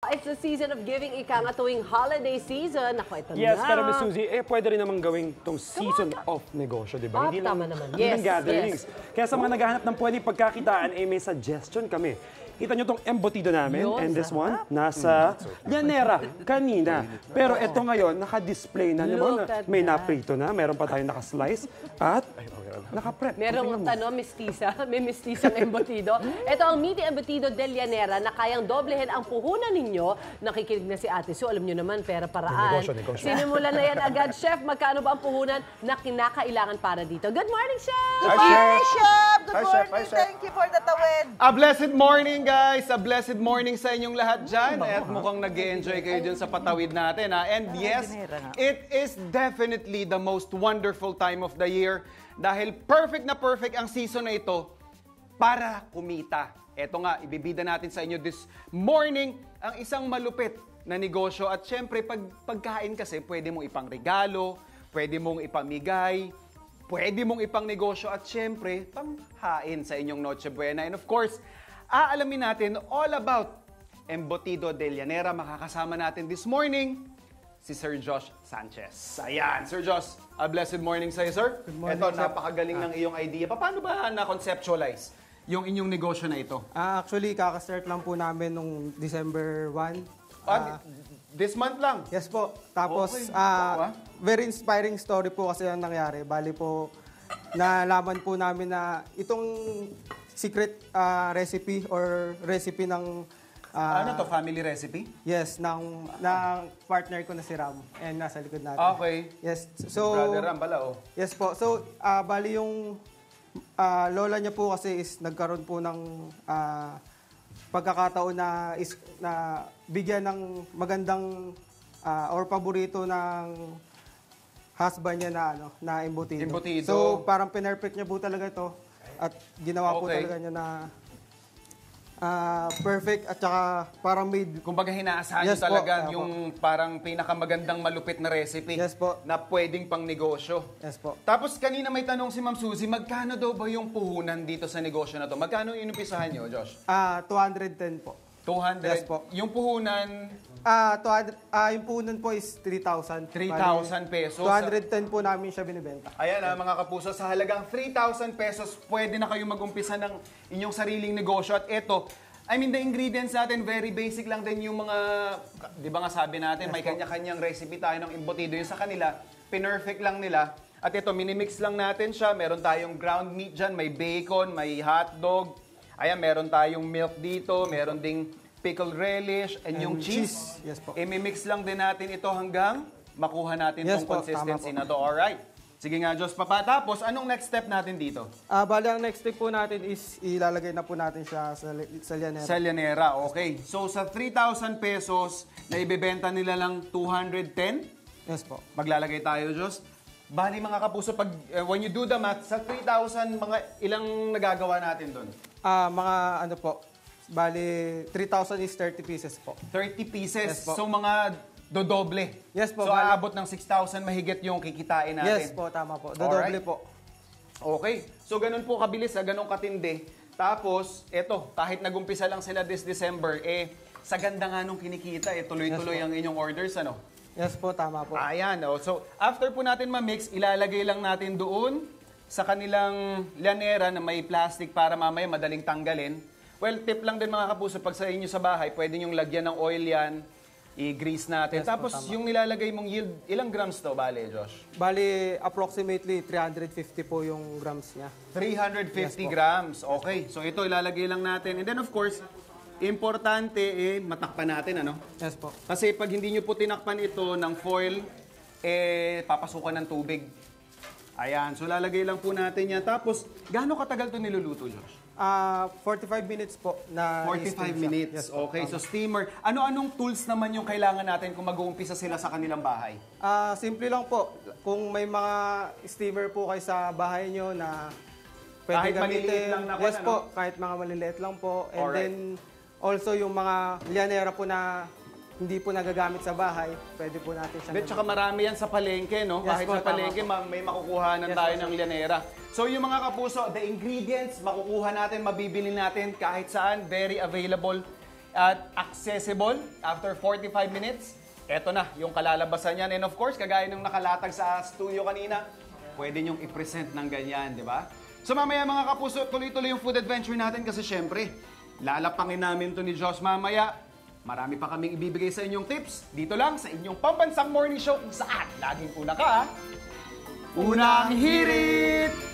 It's the season of giving, ika nga tuwing holiday season. Ako, ito yes, na. pero Miss Suzy, pwede rin naman gawing itong season of negosyo, di ba? Hindi lang, Yes, gatherings. yes. Kaya sa mga naghahanap ng pwedeng pagkakitaan, may suggestion kami. Kita nyo itong embutido namin, and this one, nasa Llanera, kanina. Pero ito ngayon, naka-display na naman. May naprito na, meron pa tayong naka-slice, at naka-prep. Merong mistisa, may mistisang embutido. Ito ang meaty embutido del Llanera na kayang doblehin ang puhunan ninyo. Nakikinig na si Ate Sue, alam nyo naman, pera paraan. Negosyo. Sinimulan na yan agad. Chef, magkano ba ang puhunan na kinakailangan para dito? Good morning, Chef! Good morning, Chef! Good morning. Thank you for the tawid. A blessed morning, guys! A blessed morning sa inyong lahat dyan. At mukhang nag-e-enjoy kayo dyan sa patawid natin. And yes, it is definitely the most wonderful time of the year dahil perfect na perfect ang season na ito para kumita. Eto nga, ibibida natin sa inyo this morning ang isang malupit na negosyo. At syempre, pagkain kasi, pwede mong ipang regalo, pwede mong ipamigay, pwede mong ipang negosyo at syempre, panghain sa inyong Noche Buena. And of course, aalamin natin all about Embutido del Llanera. Makakasama natin this morning si Sir Josh Sanchez. Ayan, Sir Josh, a blessed morning sa'yo, sir. Good morning, Ito, napakagaling ng iyong idea. Paano ba na-conceptualize yung inyong negosyo na ito? Actually, kakastart lang po namin nung December 1. This month lang? Yes po. Tapos, Okay. very inspiring story po kasi ang nangyari. Bali po, nalaman po namin na itong secret recipe or recipe ng... ano to, family recipe? Yes, ng partner ko na si Ram. And nasa likod natin. Okay. Yes. So, Brother Ram pala, oh. yes po. So, bali yung lola niya po kasi is nagkaroon po ng pagkakataon na bigyan ng magandang or paborito ng husband niya na embutido. Embutido. So, parang pinerfect niya po talaga ito at ginawa po talaga niya na perfect at saka parang made. Kumbaga hinaasahan Yes nyo talaga po, yung parang pinakamagandang malupit na recipe Yes po. na pwedeng pang negosyo. Yes po. Tapos kanina may tanong si Ma'am Suzy, magkano daw ba yung puhunan dito sa negosyo na to? Magkano yung inumpisahan nyo, Josh? 210 po. 200? Yes po. Yung puhunan, Yung puhunan po is 3,000. 3,000 pesos. 210 po namin siya binibenta. Ayan mga kapuso, sa halagang 3,000 pesos, pwede na kayo mag-umpisa ng inyong sariling negosyo. At eto, I mean, the ingredients natin, very basic lang din yung mga, di ba nga sabi natin, may kanya-kanyang recipe tayo ng embutido. Yung sa kanila, pinerfect lang nila. At ito, minimix lang natin siya. Meron tayong ground meat dyan, may bacon, may hotdog. Ayan, meron tayong milk dito, meron ding pickled relish, and yung cheese. Yes po. I-mix lang din natin ito hanggang makuha natin Yes tong po, consistency tama na to. Alright. Sige nga, Diyos Papa. Tapos, anong next step natin dito? Bali, ang next step po natin is ilalagay na po natin siya sa Llanera. Sa Llanera, okay. So, sa 3,000 pesos na ibebenta nila lang 210, Yes po. maglalagay tayo, Diyos. Bali, mga kapuso, when you do the math, sa 3,000, mga ilang nagagawa natin doon? Mga ano po, bali 3,000 is 30 pieces po. 30 pieces. Yes po. So, mga dodoble. Yes po, So, bali. aabot ng 6,000 mahigit yung kikitain natin. Yes po, tama po. Dodoble Alright. po. Okay. So, ganun po kabilis, ganun katindi. Tapos, eto, kahit nagumpisa lang sila this December, sa ganda nga nung kinikita, tuloy-tuloy ang inyong orders, ano? Yes po, tama po. Ayan, oh. So, after po natin ma-mix, ilalagay lang natin doon sa kanilang Llanera na may plastic para mamaya madaling tanggalin. Well, tip lang din mga kapuso, pag sa inyo sa bahay, pwede nyong lagyan ng oil yan, i-grease natin. Yes, Tapos, yung nilalagay mong yield, ilang grams to, bale, Josh? Bali, approximately 350 po yung grams niya. 350 Yes po. grams. Okay. So, ito ilalagay lang natin. And then, of course, importante, matakpan natin, ano? Yes po. Kasi pag hindi nyo po tinakpan ito ng foil, papasukan ng tubig. Ayan. So, lalagay lang po natin yan. Tapos, gaano katagal ito niluluto, Josh? 45 minutes po na 45 i-steam siya. minutes. Yes po, Okay. tama. So, steamer. Ano-anong tools naman yung kailangan natin kung mag-uumpisa sila sa kanilang bahay? Simple lang po. Kung may mga steamer po kayo sa bahay nyo na pwede Kahit gamitin. maliliit lang na yes ano? po, kahit mga maliliit lang po. And Alright. then, also yung mga Llanera po na hindi po nagagamit sa bahay, pwede po natin siya. Tsaka marami yan sa palengke, no? Yes Kahit po, sa palengke, may makukuhanan Yes tayo po, ng Llanera. So yung mga kapuso, the ingredients, makukuha natin, mabibili natin kahit saan, very available. at accessible after 45 minutes. Eto na, yung kalalabasan niyan. And of course, kagaya ng nakalatag sa studio kanina, pwede nyong i-present ng ganyan, di ba? So mamaya mga kapuso, tuloy-tuloy yung food adventure natin kasi syempre, lalapangin namin to ni Josh mamaya. Marami pa kaming ibibigay sa inyong tips. Dito lang sa inyong pambansang morning show kung saan laging una ka. Unang hirit!